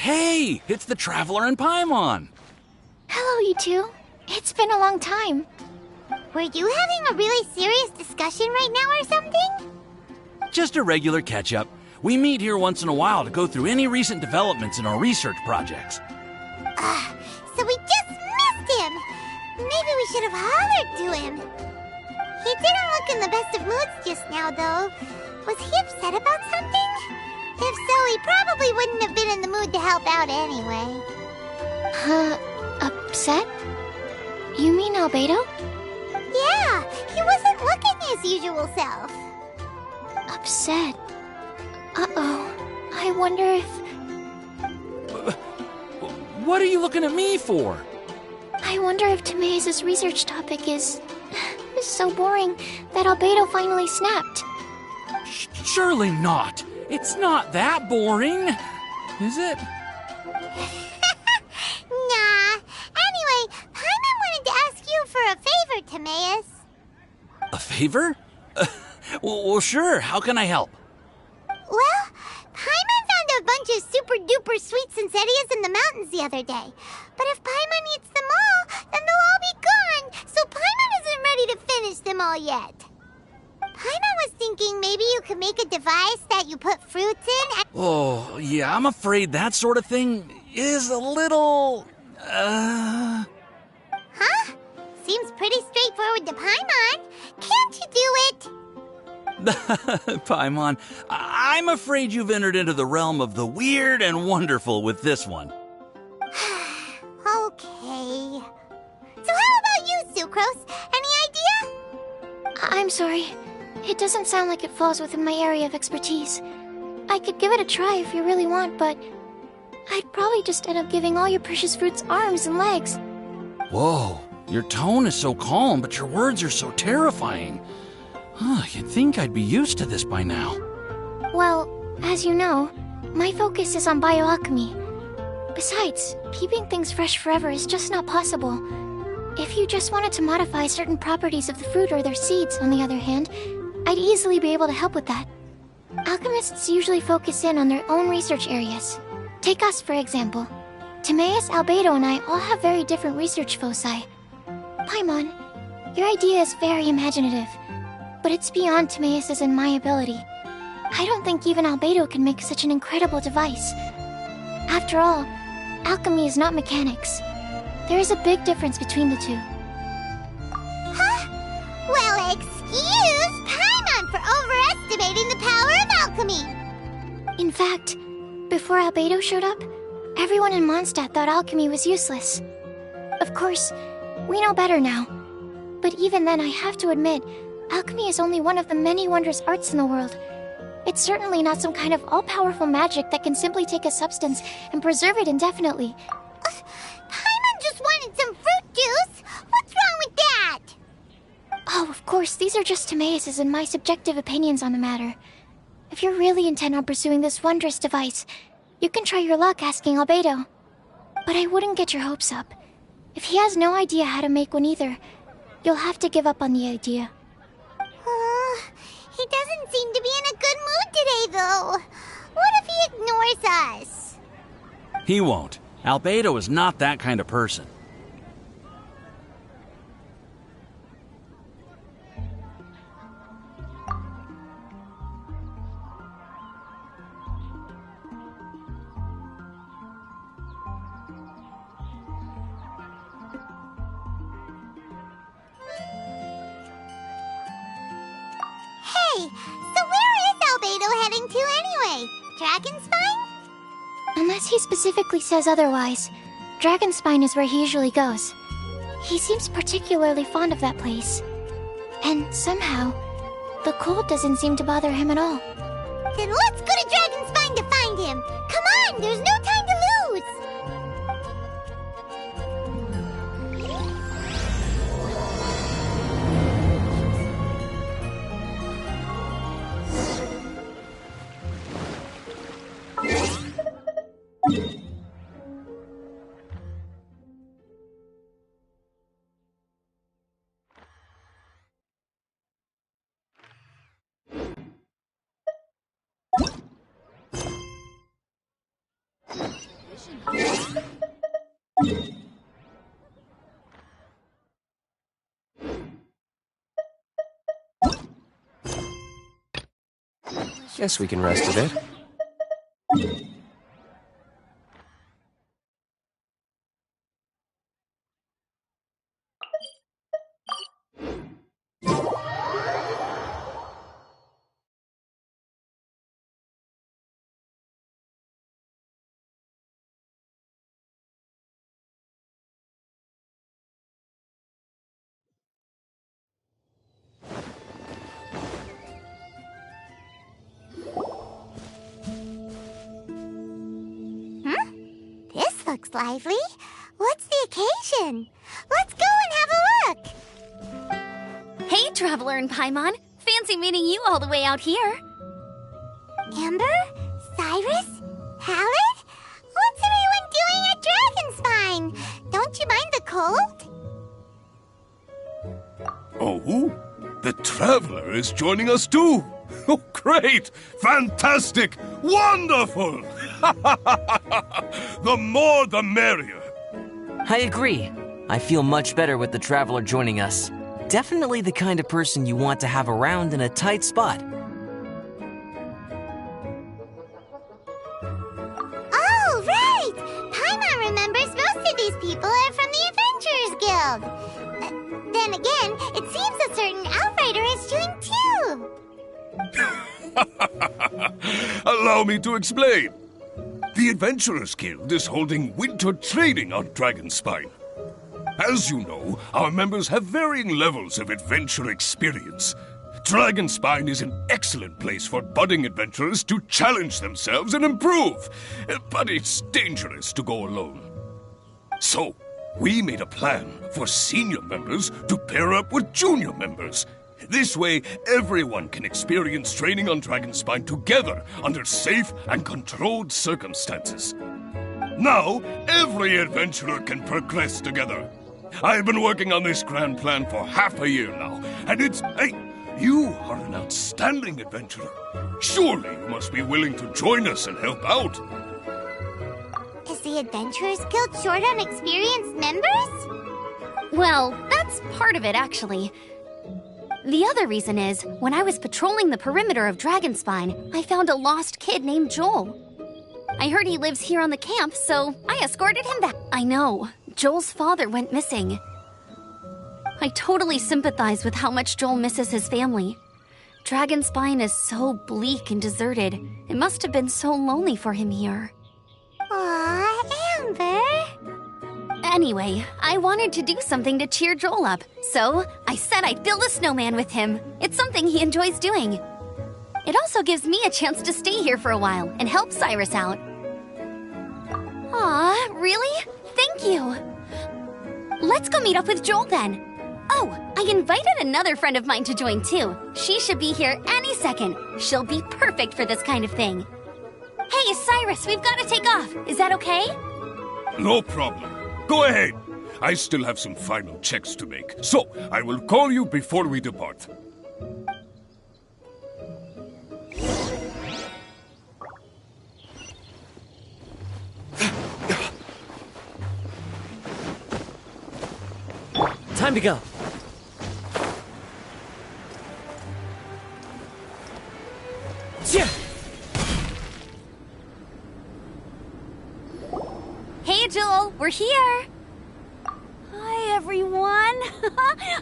Hey, it's the Traveler and Paimon. Hello, you two. It's been a long time. Were you having a really serious discussion right now or something? Just a regular catch-up. We meet here once in a while to go through any recent developments in our research projects. So we just missed him! Maybe we should have hollered to him. He didn't look in the best of moods just now, though. Was he upset about something? If so, he probably wouldn't have been in the mood to help out anyway. Upset? You mean Albedo? Yeah, he wasn't looking his usual self. Upset. Uh-oh. I wonder if... What are you looking at me for? I wonder if Timaeus' research topic is so boring that Albedo finally snapped. Surely not. It's not that boring, is it? Nah. Anyway, Paimon wanted to ask you for a favor, Timaeus. A favor? Well, sure. How can I help? Well, Paimon found a bunch of super-duper sweet Sensetias in the mountains the other day. But if Paimon eats them all, then they'll all be gone, so Paimon isn't ready to finish them all yet. Paimon was thinking maybe you could make a device that you put fruits in and... Oh, yeah, I'm afraid that sort of thing is a little... Huh? Seems pretty straightforward to Paimon. Can't you do it? Paimon, I'm afraid you've entered into the realm of the weird and wonderful with this one. Okay. So how about you, Sucrose? Any idea? I'm sorry. It doesn't sound like it falls within my area of expertise. I could give it a try if you really want, but I'd probably just end up giving all your precious fruits arms and legs. Whoa, your tone is so calm, but your words are so terrifying. You'd think I'd be used to this by now. Well, as you know, my focus is on bioalchemy. Besides, keeping things fresh forever is just not possible. If you just wanted to modify certain properties of the fruit or their seeds, on the other hand, I'd easily be able to help with that. Alchemists usually focus in on their own research areas. Take us, for example. Timaeus, Albedo, and I all have very different research foci. Paimon, your idea is very imaginative, but it's beyond Timaeus' and my ability. I don't think even Albedo can make such an incredible device. After all, alchemy is not mechanics. There is a big difference between the two. Huh? Well, excuse Paimon for overestimating the power of alchemy! In fact, before Albedo showed up, everyone in Mondstadt thought alchemy was useless. Of course, we know better now. But even then, I have to admit, alchemy is only one of the many wondrous arts in the world. It's certainly not some kind of all-powerful magic that can simply take a substance and preserve it indefinitely. Paimon just wanted some fruit juice! What's wrong with that? Oh, of course, these are just Timaeus' and my subjective opinions on the matter. If you're really intent on pursuing this wondrous device, you can try your luck asking Albedo. But I wouldn't get your hopes up. If he has no idea how to make one either, you'll have to give up on the idea. He doesn't seem to be in a good mood today, though. What if he ignores us? He won't. Albedo is not that kind of person. Hey, so where is Albedo heading to anyway? Dragonspine? Unless he specifically says otherwise, Dragonspine is where he usually goes. He seems particularly fond of that place. And somehow, the cold doesn't seem to bother him at all. Then let's go to Dragonspine to find him! Come on, there's no time to lose! Guess we can rest a bit. This looks lively. What's the occasion? Let's go and have a look. Hey, Traveler and Paimon. Fancy meeting you all the way out here. Amber? Cyrus? Halid? What's everyone doing at Dragonspine? Don't you mind the cold? Oh, the Traveler is joining us too. Oh, great! Fantastic! Wonderful! The more the merrier. I agree. I feel much better with the Traveler joining us. Definitely the kind of person you want to have around in a tight spot. Oh, right! Paimon remembers most of these people are from the Adventurers Guild. Then again, it seems a certain Outrider is doing too. Allow me to explain. The Adventurers Guild is holding winter training on Dragonspine. As you know, our members have varying levels of adventure experience. Dragonspine is an excellent place for budding adventurers to challenge themselves and improve, but it's dangerous to go alone. So, we made a plan for senior members to pair up with junior members. This way, everyone can experience training on Dragonspine together under safe and controlled circumstances. Now, every adventurer can progress together. I've been working on this grand plan for half a year now, and hey, you are an outstanding adventurer. Surely you must be willing to join us and help out. Is the Adventurers Guild short on experienced members? Well, that's part of it, actually. The other reason is, when I was patrolling the perimeter of Dragonspine, I found a lost kid named Joel. I heard he lives here on the camp, so I escorted him back. I know. Joel's father went missing. I totally sympathize with how much Joel misses his family. Dragonspine is so bleak and deserted. It must have been so lonely for him here. Aw, Amber. Anyway, I wanted to do something to cheer Joel up, so I said I'd build a snowman with him. It's something he enjoys doing. It also gives me a chance to stay here for a while and help Cyrus out. Aw, really? Thank you. Let's go meet up with Joel then. Oh, I invited another friend of mine to join too. She should be here any second. She'll be perfect for this kind of thing. Hey, Cyrus, we've got to take off. Is that okay? No problem. Go ahead. I still have some final checks to make, so I will call you before we depart. Time to go. Yeah. Hey, Joel, we're here. Hi, everyone.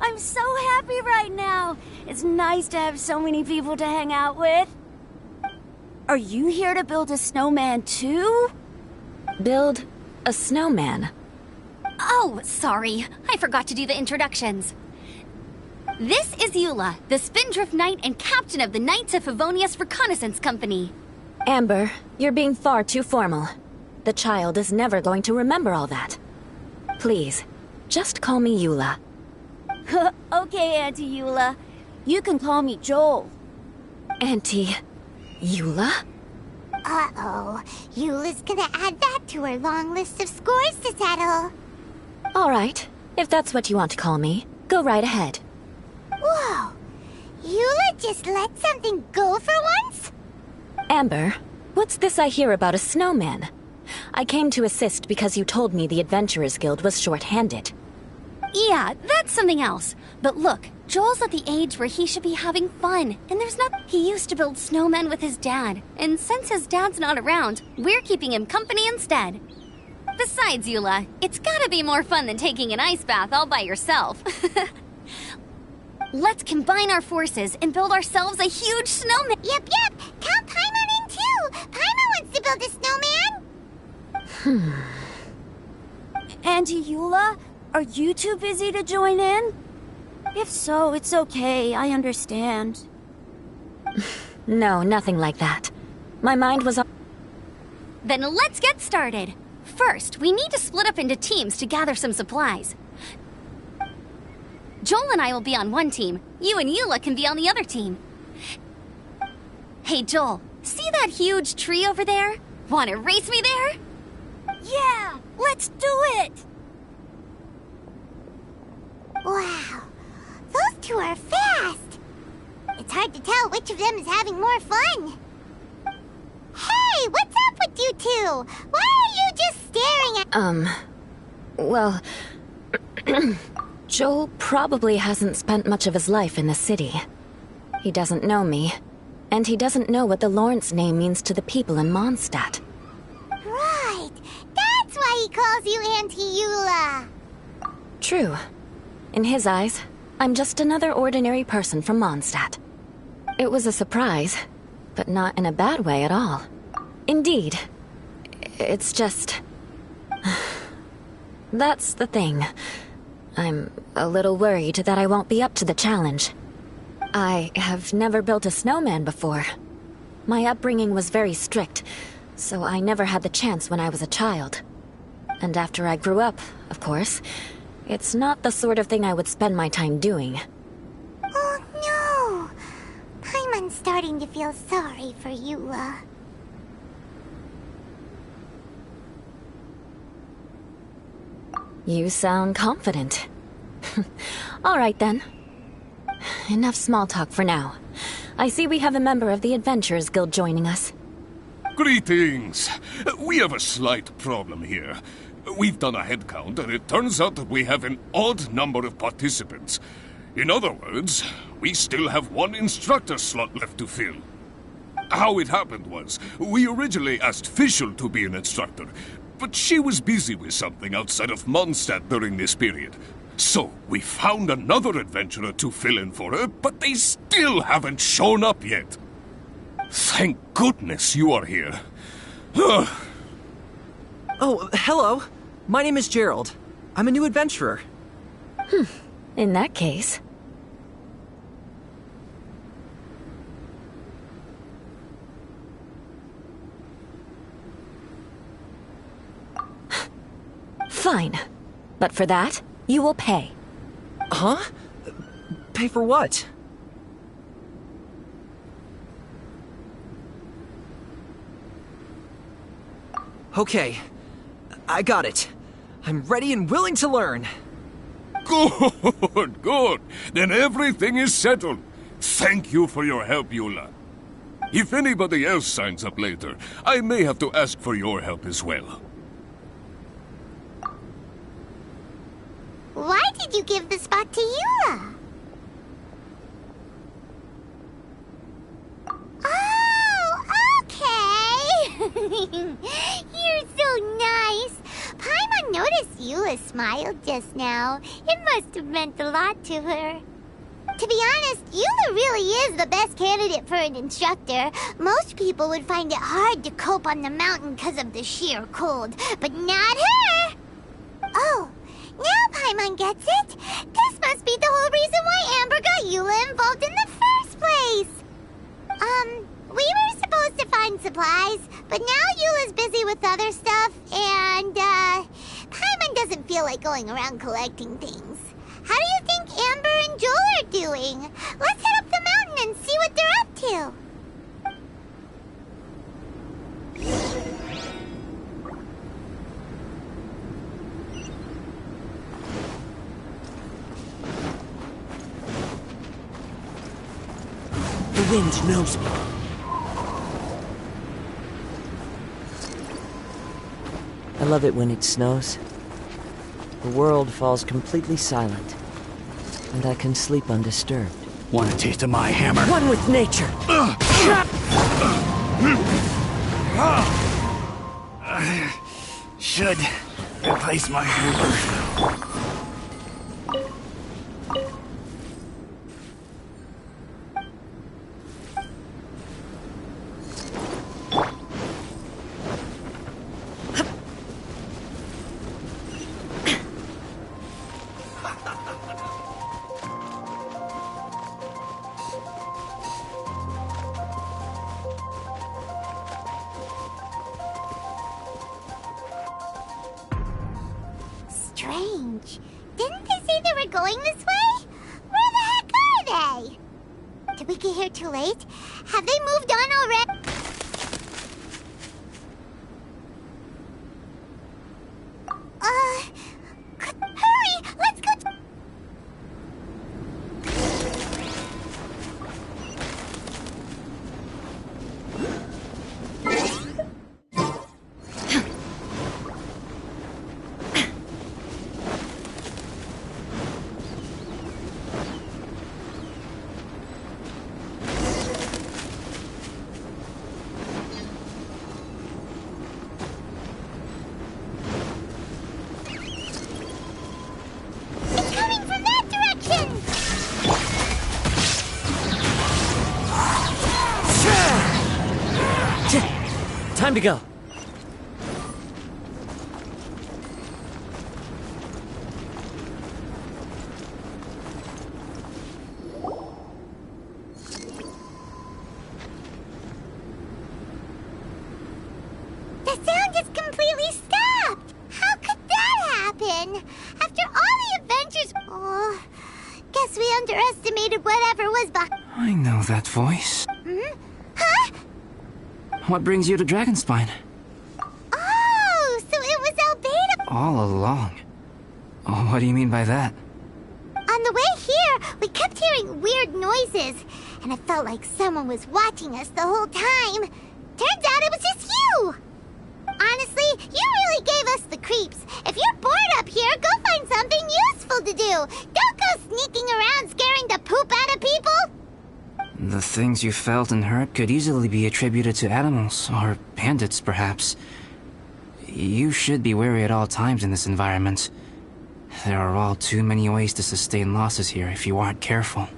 I'm so happy right now. It's nice to have so many people to hang out with. Are you here to build a snowman too? Build a snowman? Oh, sorry. I forgot to do the introductions. This is Eula, the Spindrift Knight and captain of the Knights of Favonius Reconnaissance Company. Amber, you're being far too formal. The child is never going to remember all that. Please, just call me Eula. Okay, Auntie Eula. You can call me Joel. Auntie Eula? Uh-oh. Eula's gonna add that to her long list of scores to settle. All right, if that's what you want to call me, go right ahead. Whoa! Eula just let something go for once? Amber, what's this I hear about a snowman? I came to assist because you told me the Adventurers Guild was short-handed. Yeah, that's something else. But look, Joel's at the age where he should be having fun, and there's not. He used to build snowmen with his dad, and since his dad's not around, we're keeping him company instead. Besides, Eula, it's gotta be more fun than taking an ice bath all by yourself. Let's combine our forces and build ourselves a huge snowman. Yep. Count Paimon in too. Paimon wants to build a snowman. Auntie Eula, are you too busy to join in? If so, it's okay. I understand. No, nothing like that. My mind was on... Then let's get started. First, we need to split up into teams to gather some supplies. Joel and I will be on one team. You and Eula can be on the other team. Hey, Joel, see that huge tree over there? Want to race me there? Yeah, let's do it! Wow, those two are fast. It's hard to tell which of them is having more fun. Hey, what's up with you two? Why are you just staring at... Well... Joel probably hasn't spent much of his life in the city. He doesn't know me, and he doesn't know what the Lawrence name means to the people in Mondstadt. Right, that's why he calls you Auntie Eula. True. In his eyes, I'm just another ordinary person from Mondstadt. It was a surprise, but not in a bad way at all. Indeed. It's just... That's the thing. I'm a little worried that I won't be up to the challenge. I have never built a snowman before. My upbringing was very strict, so I never had the chance when I was a child. And after I grew up, of course, it's not the sort of thing I would spend my time doing. Oh no! Paimon's starting to feel sorry for Eula. You sound confident. All right then. Enough small talk for now. I see we have a member of the Adventurers Guild joining us. Greetings. We have a slight problem here. We've done a head count, and it turns out that we have an odd number of participants. In other words, we still have one instructor slot left to fill. How it happened was, we originally asked Fischl to be an instructor, but she was busy with something outside of Mondstadt during this period. So, we found another adventurer to fill in for her, but they still haven't shown up yet. Thank goodness you are here. Oh, hello. My name is Gerald. I'm a new adventurer. In that case... Fine. But for that, you will pay. Huh? Pay for what? Okay. I got it. I'm ready and willing to learn. Good, good. Then everything is settled. Thank you for your help, Eula. If anybody else signs up later, I may have to ask for your help as well. Why did you give the spot to Eula? Oh, okay. You're so nice. Paimon noticed Eula smiled just now. It must have meant a lot to her. To be honest, Eula really is the best candidate for an instructor. Most people would find it hard to cope on the mountain because of the sheer cold, but not her! Oh, now Paimon gets it. This must be the whole reason why Amber got Eula involved in the first place. We were supposed to find supplies, but now Eula's busy with other stuff, and, Paimon doesn't feel like going around collecting things. How do you think Amber and Joel are doing? Let's head up the mountain and see what they're up to. The wind knows me. I love it when it snows. The world falls completely silent, and I can sleep undisturbed. Want a taste of my hammer? One with nature! Should replace my hammer. Strange. Didn't they say they were going this way? Where the heck are they? Did we get here too late? Have they moved on already? Hurry! Let's go! Time to go. The sound just completely stopped! How could that happen? After all the adventures... Oh, guess we underestimated whatever was behind... I know that voice. Hmm? Huh? What brings you to Dragonspine? Oh, so it was Albedo... All along. Oh, what do you mean by that? On the way here, we kept hearing weird noises, and it felt like someone was watching us the whole time. Turns out it was just you! Honestly, you really gave us the creeps. If you're bored up here, go find something useful to do. Don't go sneaking around scaring the poop out of people. The things you felt and heard could easily be attributed to animals, or bandits, perhaps. You should be wary at all times in this environment. There are all too many ways to sustain losses here if you aren't careful.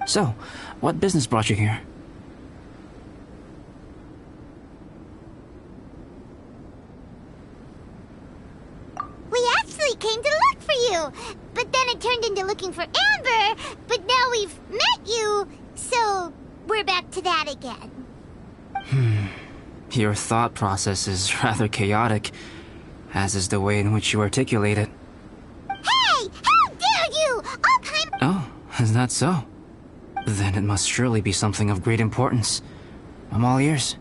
So, what business brought you here? We actually came to look for you, but then it turned into looking for Amber, but now we've met you, so we're back to that again. Your thought process is rather chaotic, as is the way in which you articulate it. Hey! How dare you! All time... Oh, is that so? Then it must surely be something of great importance. I'm all ears.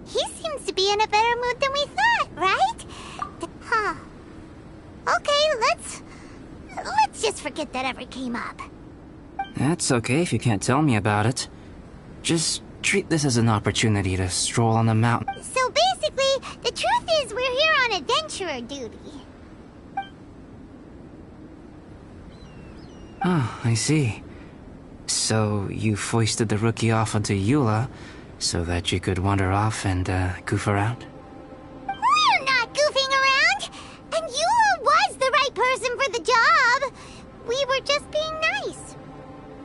He seems to be in a better mood than we thought, right? Huh. Okay, let's just forget that ever came up. That's okay if you can't tell me about it. Just treat this as an opportunity to stroll on the mountain. So basically, the truth is we're here on adventurer duty. Oh, I see. So you foisted the rookie off onto Eula so that you could wander off and goof around? We're not goofing around! And Eula was the right person for the job! We were just being nice.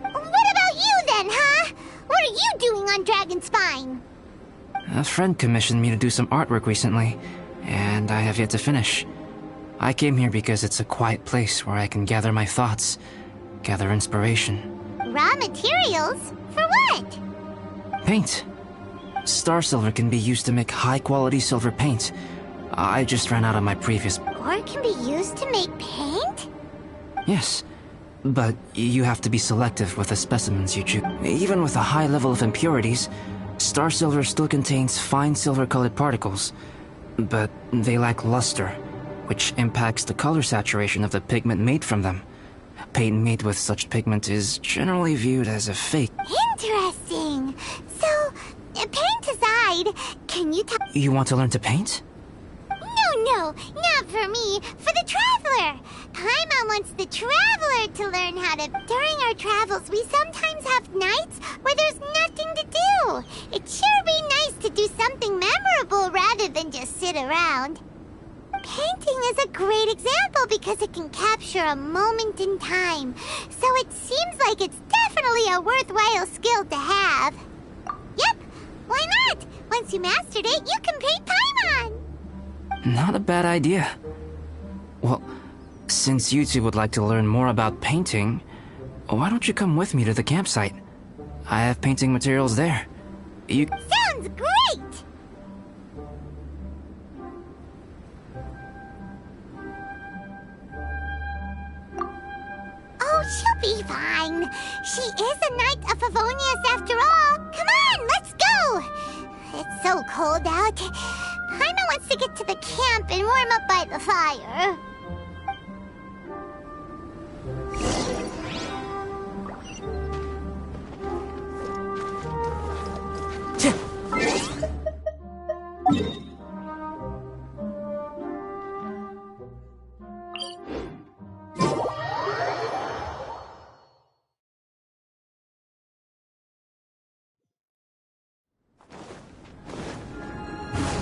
What about you then, huh? What are you doing on Dragonspine? A friend commissioned me to do some artwork recently, and I have yet to finish. I came here because it's a quiet place where I can gather my thoughts, gather inspiration. Raw materials? For what? Paint. Star silver can be used to make high-quality silver paint. I just ran out of my previous... Ore can be used to make paint? Yes, but you have to be selective with the specimens you choose. Even with a high level of impurities, star silver still contains fine silver-colored particles, but they lack luster, which impacts the color saturation of the pigment made from them. Paint made with such pigment is generally viewed as a fake. Interesting. thing. So, paint aside, can you tell... You want to learn to paint? No, not for me. For the traveler. Paimon wants the traveler to learn how to... During our travels, we sometimes have nights where there's nothing to do. It'd sure be nice to do something memorable rather than just sit around. Painting is a great example because it can capture a moment in time. So it seems like it's definitely a worthwhile skill to have. Yep, why not? Once you mastered it, you can paint Paimon. Not a bad idea. Well, since you two would like to learn more about painting, why don't you come with me to the campsite? I have painting materials there. You... Sounds great! Oh, she'll be fine. She is a Knight of Favonius after all. Come on, let's go! It's so cold out. Paimon wants to get to the camp and warm up by the fire.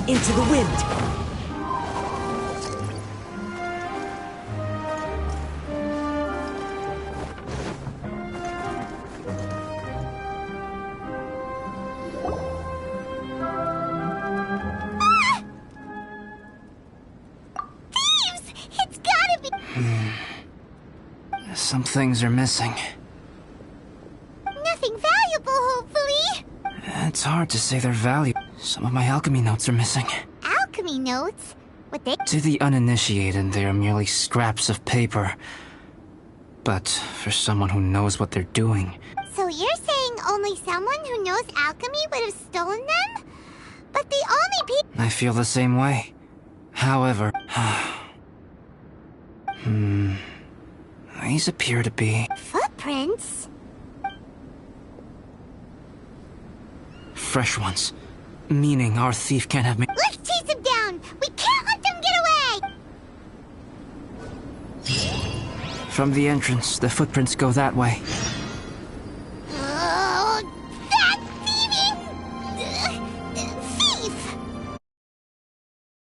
Into the wind! Thieves! It's gotta be... Some things are missing. Nothing valuable, hopefully. It's hard to say their value. Some of my alchemy notes are missing. Alchemy notes? What they... To the uninitiated, they are merely scraps of paper. But for someone who knows what they're doing... So you're saying only someone who knows alchemy would have stolen them? But the only people... I feel the same way. However... These appear to be... Footprints? fresh ones. Meaning our thief can't have made... Let's chase him down! We can't let them get away! From the entrance, the footprints go that way.